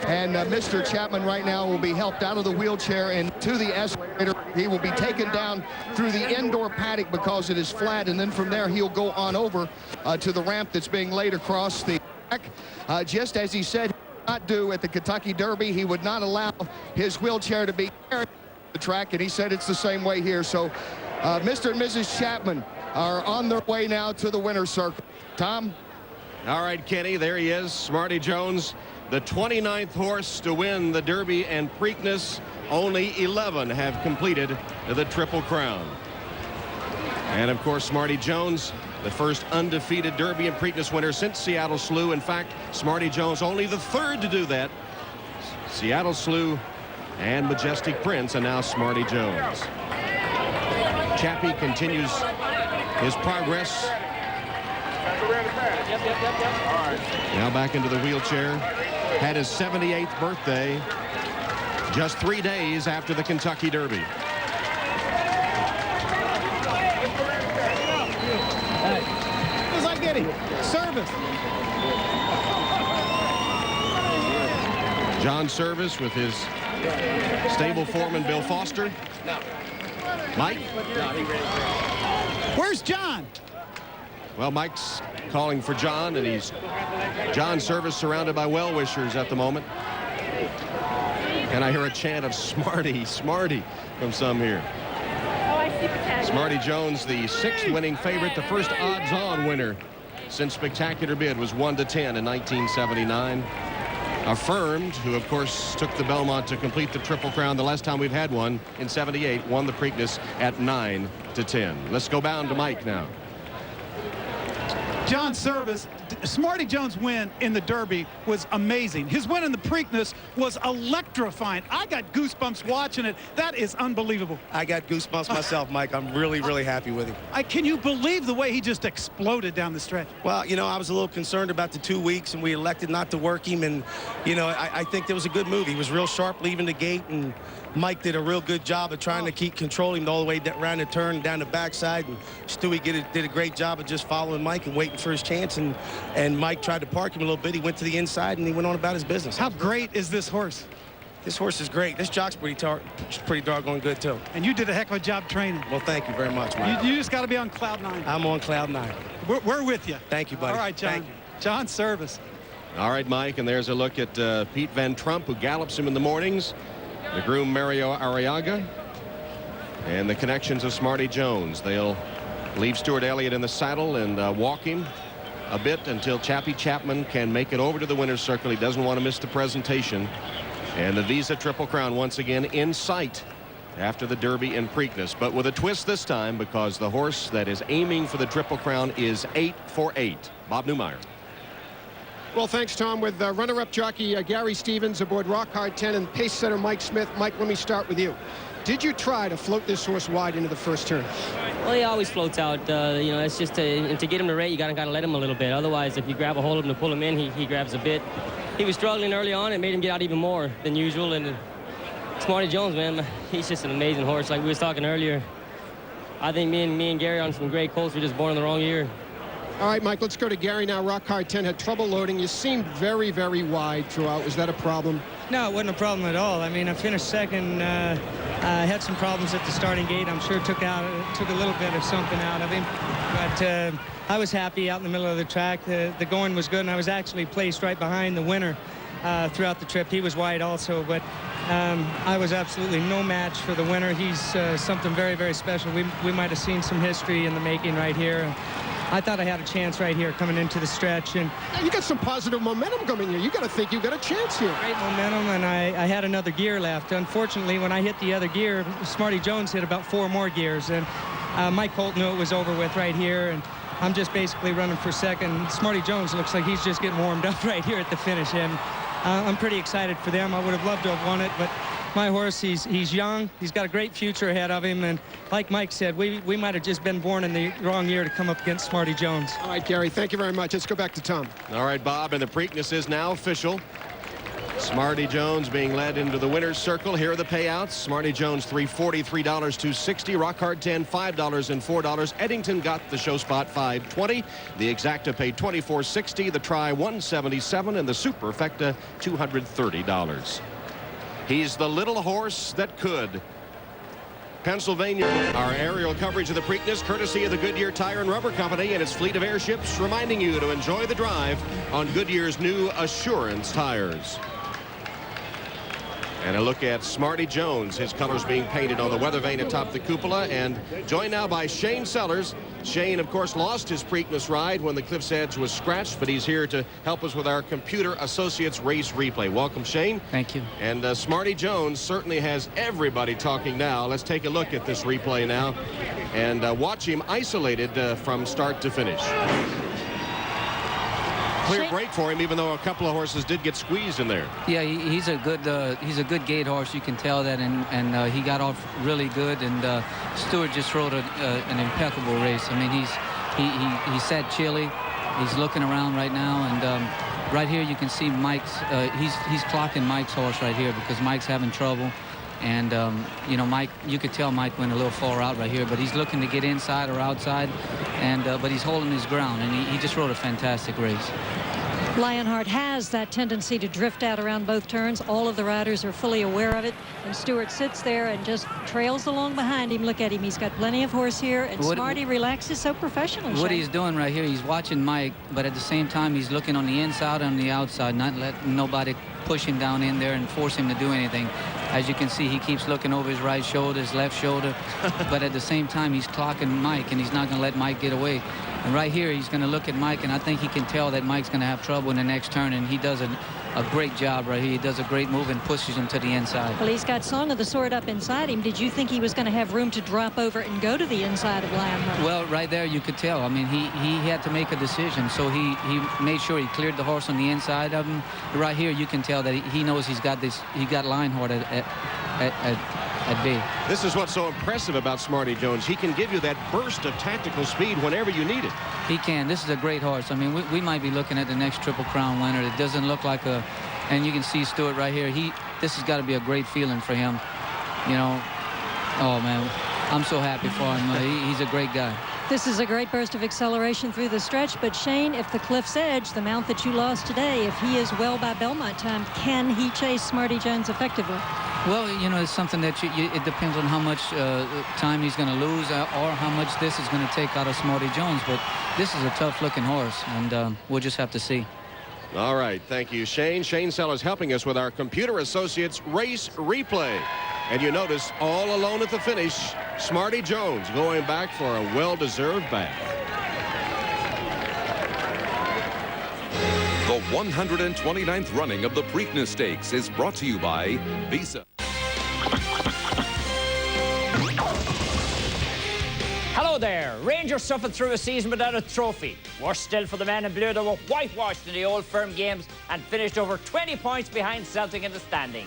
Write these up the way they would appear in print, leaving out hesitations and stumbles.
And Mr. Chapman right now will be helped out of the wheelchair and to the escalator. He will be taken down through the indoor paddock because it is flat, and then from there he'll go on over to the ramp that's being laid across the track. Just as he said he would not do at the Kentucky Derby, he would not allow his wheelchair to be carried to the track, and he said it's the same way here. So Mr. and Mrs. Chapman are on their way now to the winner's circle. Tom? All right, Kenny, there he is, Smarty Jones, the 29th horse to win the Derby and Preakness. Only 11 have completed the Triple Crown. And, of course, Smarty Jones, the first undefeated Derby and Preakness winner since Seattle Slew. In fact, Smarty Jones only the third to do that. Seattle Slew and Majestic Prince, and now Smarty Jones. Chappie continues his progress. Now back into the wheelchair. Had his 78th birthday just 3 days after the Kentucky Derby. Who's like getting service? John Service with his stable foreman Bill Foster. Mike? Where's John? Well, Mike's calling for John, and he's John Service surrounded by well-wishers at the moment. And I hear a chant of Smarty, Smarty from some here. Smarty Jones, the 6th winning favorite, the first odds-on winner since Spectacular Bid was 1-10 in 1979. Affirmed, who of course took the Belmont to complete the Triple Crown the last time we've had one in '78, won the Preakness at 9-10. Let's go down to Mike now. John Service, Smarty Jones' win in the Derby was amazing. His win in the Preakness was electrifying. I got goosebumps watching it. That is unbelievable. I got goosebumps myself, Mike. I'm really, really happy with him. Can you believe the way he just exploded down the stretch? Well, you know, I was a little concerned about the 2 weeks, and we elected not to work him. And, you know, I think that was a good move. He was real sharp leaving the gate, and Mike did a real good job of trying to keep controlling him all the way around the turn, down the backside. And Stewie did a great job of just following Mike and waiting for his chance. And Mike tried to park him a little bit. He went to the inside, and he went on about his business. How great is this horse? This horse is great. This jock's pretty doggone good, too. And you did a heck of a job training. Well, thank you very much, Mike. You just got to be on cloud 9. I'm on cloud 9. We're with you. Thank you, buddy. All right, John. Thank you. John Service. All right, Mike, and there's a look at Pete Van Trump, who gallops him in the mornings. The groom Mario Arriaga, and the connections of Smarty Jones. They'll leave Stuart Elliott in the saddle and walk him a bit until Chappie Chapman can make it over to the winner's circle. He doesn't want to miss the presentation. And the Visa Triple Crown once again in sight after the Derby and Preakness, but with a twist this time because the horse that is aiming for the Triple Crown is 8 for 8. Bob Newmeyer. Well, thanks, Tom. With runner-up jockey Gary Stevens aboard Rock Hard 10 and pace setter Mike Smith. Mike, let me start with you. Did you try to float this horse wide into the first turn? Well, he always floats out. You know, it's just to get him to rate, you gotta let him a little bit. Otherwise, if you grab a hold of him to pull him in, he grabs a bit. He was struggling early on. It made him get out even more than usual. And Smarty Jones, man, he's just an amazing horse. Like we was talking earlier, I think me and Gary on some great colts were just born in the wrong year. All right, Mike, let's go to Gary now. Rock Hard 10 had trouble loading. You seemed very, very wide throughout. Was that a problem? No, it wasn't a problem at all. I mean, I finished second. I had some problems at the starting gate. I'm sure took a little bit of something out of him. But I was happy out in the middle of the track. The going was good, and I was actually placed right behind the winner throughout the trip. He was wide also, but I was absolutely no match for the winner. He's something very, very special. We might have seen some history in the making right here. I thought I had a chance right here coming into the stretch. And you got some positive momentum coming here. You got to think you got a chance here. Great momentum, and I had another gear left. Unfortunately, when I hit the other gear, Smarty Jones hit about 4 more gears. And Mike Holt knew it was over with right here. And I'm just basically running for second. Smarty Jones looks like he's just getting warmed up right here at the finish. And I'm pretty excited for them. I would have loved to have won it, but my horse, he's young. He's got a great future ahead of him. And like Mike said, we might have just been born in the wrong year to come up against Smarty Jones. All right, Gary, thank you very much. Let's go back to Tom. All right, Bob, and the Preakness is now official. Smarty Jones being led into the winner's circle. Here are the payouts. Smarty Jones, $340, $3.60. Rock Hard 10, $5 and $4. Eddington got the show spot, $5.20. The Exacta paid $24.60. The Try, $177. And the Superfecta, $230. He's the little horse that could. Pennsylvania. Our aerial coverage of the Preakness, courtesy of the Goodyear Tire and Rubber Company and its fleet of airships, reminding you to enjoy the drive on Goodyear's new Assurance tires. And a look at Smarty Jones, his colors being painted on the weather vane atop the cupola, and joined now by Shane Sellers. Shane, of course, lost his Preakness ride when the Cliff's Edge was scratched, but he's here to help us with our Computer Associates race replay. Welcome, Shane. Thank you. And Smarty Jones certainly has everybody talking now. Let's take a look at this replay now and watch him isolated from start to finish. Clear break for him, even though a couple of horses did get squeezed in there. Yeah, he's a good gate horse. You can tell that, and he got off really good. And Stewart just rode an impeccable race. I mean, he sat chilly. He's looking around right now, and right here you can see Mike's. He's clocking Mike's horse right here because Mike's having trouble. And you know, Mike, you could tell Mike went a little far out right here, but he's looking to get inside or outside, and but he's holding his ground, and he just rode a fantastic race. Lionheart has that tendency to drift out around both turns. All of the riders are fully aware of it, and Stewart sits there and just trails along behind him. Look at him. He's got plenty of horse here, and Smarty relaxes so professionally. What he's doing right here, he's watching Mike, but at the same time, he's looking on the inside and on the outside, not letting nobody push him down in there and force him to do anything. As you can see, he keeps looking over his right shoulder, his left shoulder, but at the same time, he's clocking Mike, and he's not going to let Mike get away. And right here, he's going to look at Mike, and I think he can tell that Mike's going to have trouble in the next turn, and he does a great job right here. He does a great move and pushes him to the inside. Well, he's got Song of the Sword up inside him. Did you think he was going to have room to drop over and go to the inside of Lionheart? Well, right there, you could tell. I mean, he had to make a decision, so he made sure he cleared the horse on the inside of him. Right here, you can tell that he knows he's got this. He got Lionheart at bay. This is what's so impressive about Smarty Jones. He can give you that burst of tactical speed whenever you need it. He can. This is a great horse. I mean, we might be looking at the next Triple Crown winner. It doesn't look like a, and you can see Stewart right here. This has got to be a great feeling for him. You know, oh man, I'm so happy for him. He's a great guy. This is a great burst of acceleration through the stretch, but Shane, if the Cliff's Edge, the mount that you lost today, if he is well by Belmont time, can he chase Smarty Jones effectively? Well, you know, it's something that it depends on how much time he's going to lose or how much this is going to take out of Smarty Jones. But this is a tough-looking horse, and we'll just have to see. All right, thank you, Shane. Shane Sellers helping us with our Computer Associates race replay. And you notice, all alone at the finish, Smarty Jones going back for a well-deserved bath. The 129th running of the Preakness Stakes is brought to you by Visa. Hello there. Rangers suffered through a season without a trophy. Worse still for the men in blue that were whitewashed in the Old Firm games and finished over 20 points behind Celtic in the standing.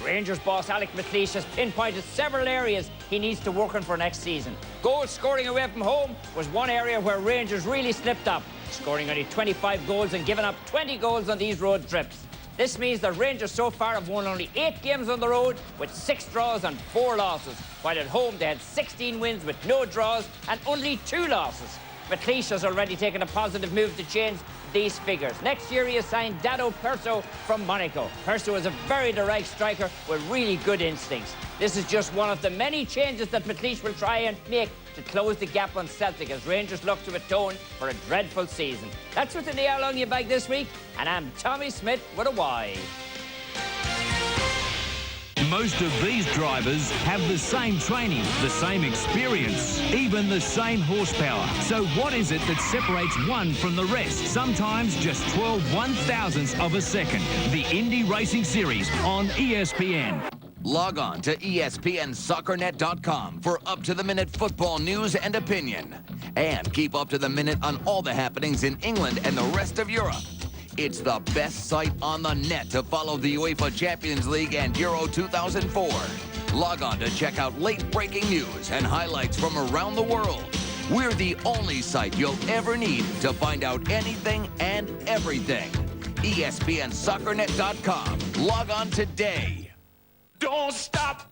Rangers boss Alec McLeish has pinpointed several areas he needs to work on for next season. Goal scoring away from home was one area where Rangers really slipped up, scoring only 25 goals and giving up 20 goals on these road trips. This means that Rangers so far have won only 8 games on the road with 6 draws and 4 losses, while at home they had 16 wins with no draws and only 2 losses. McLeish has already taken a positive move to change these figures. Next year he has signed Dado Perso from Monaco. Perso is a very direct striker with really good instincts. This is just one of the many changes that McLeish will try and make to close the gap on Celtic as Rangers look to atone for a dreadful season. That's what's in the Al Onion bag this week, and I'm Tommy Smith with a Y. Most of these drivers have the same training, the same experience, even the same horsepower. So what is it that separates one from the rest? Sometimes just 12 1/1000ths of a second. The Indy Racing Series on ESPN. Log on to ESPNSoccerNet.com for up-to-the-minute football news and opinion. And keep up to the minute on all the happenings in England and the rest of Europe. It's the best site on the net to follow the UEFA Champions League and Euro 2004. Log on to check out late-breaking news and highlights from around the world. We're the only site you'll ever need to find out anything and everything. ESPNSoccerNet.com. Log on today. Don't stop.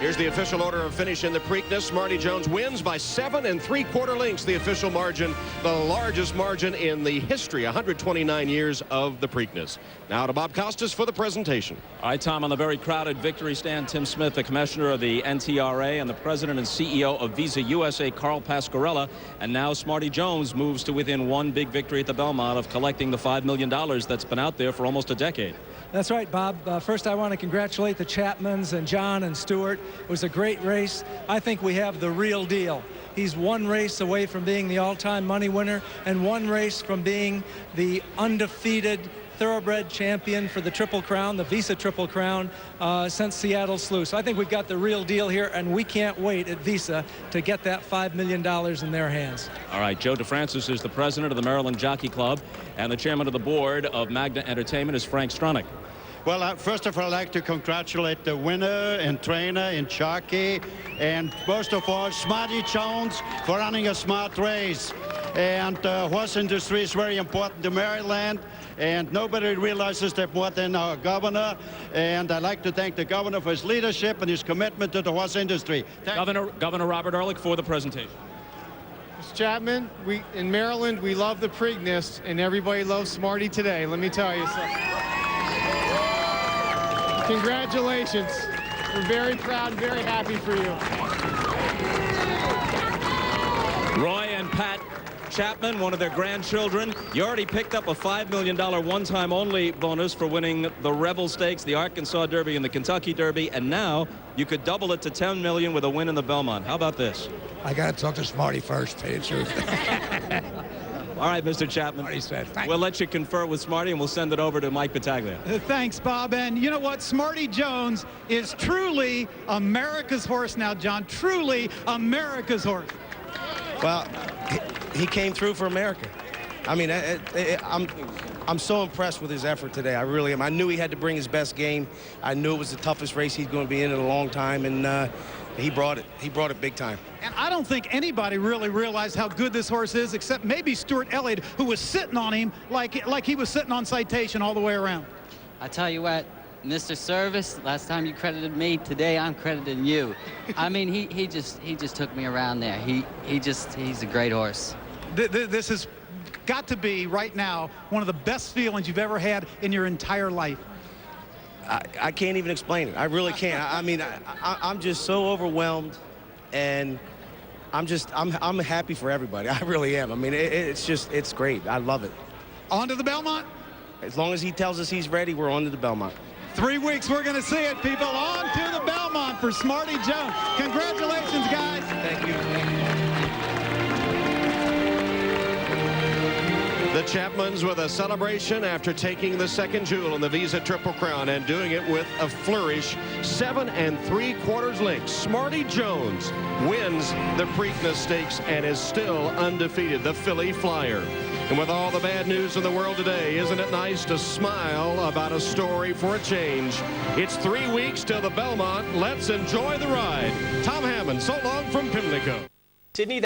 Here's the official order of finish in the Preakness. Marty Jones wins by 7 3/4 lengths, the official margin, the largest margin in the history, 129 years of the Preakness. Now to Bob Costas for the presentation. All right, Tom, on the very crowded victory stand, Tim Smith, the commissioner of the NTRA, and the president and CEO of Visa USA, Carl Pasquarella. And now Smarty Jones moves to within one big victory at the Belmont of collecting the $5 million that's been out there for almost a decade. That's right, Bob. First, I want to congratulate the Chapmans and John and Stuart. It was a great race. I think we have the real deal. He's one race away from being the all-time money winner and one race from being the undefeated thoroughbred champion for the Triple Crown, the Visa Triple Crown, since Seattle Slew. So I think we've got the real deal here, and we can't wait at Visa to get that $5 million in their hands. All right, Joe DeFrancis is the president of the Maryland Jockey Club, and the chairman of the board of Magna Entertainment is Frank Stronach. Well, first of all, I'd like to congratulate the winner and trainer and jockey, and most of all, Smarty Jones for running a smart race. And horse industry is very important to Maryland, and nobody realizes that more than our governor. And I'd like to thank the governor for his leadership and his commitment to the horse industry. Governor Robert Ehrlich for the presentation. Mr. Chapman, in Maryland, we love the Preakness, and everybody loves Smarty today. Let me tell you something. Congratulations. We're very proud and very happy for you. Roy and Pat Chapman, one of their grandchildren. You already picked up a $5 million one-time only bonus for winning the Rebel Stakes, the Arkansas Derby, and the Kentucky Derby, and now you could double it to $10 million with a win in the Belmont. How about this? I got to talk to Smarty first, to tell you the truth. All right, Mr. Chapman. We'll let you confer with Smarty, and we'll send it over to Mike Battaglia. Thanks, Bob. And you know what? Smarty Jones is truly America's horse now, John. Truly America's horse. Well, he came through for America. I mean, I'm so impressed with his effort today. I really am. I knew he had to bring his best game. I knew it was the toughest race he's going to be in a long time, and he brought it. He brought it big time. And I don't think anybody really realized how good this horse is, except maybe Stuart Elliott, who was sitting on him like he was sitting on Citation all the way around. I tell you what, Mr. Service, last time you credited me, today I'm crediting you. I mean, he just took me around there. He's a great horse. This has got to be right now one of the best feelings you've ever had in your entire life. I can't even explain it. I really can't. I mean, I'm just so overwhelmed, and I'm happy for everybody. I really am. I mean, it's great. I love it. On to the Belmont? As long as he tells us he's ready, we're on to the Belmont. 3 weeks, we're going to see it, people. On to the Belmont for Smarty Jones. Congratulations, guys. Thank you. The Chapmans with a celebration after taking the second jewel in the Visa Triple Crown and doing it with a flourish. 7 3/4 lengths. Smarty Jones wins the Preakness Stakes and is still undefeated, the Philly Flyer. And with all the bad news in the world today, isn't it nice to smile about a story for a change? It's 3 weeks till the Belmont. Let's enjoy the ride. Tom Hammond, so long from Pimlico. Sydney.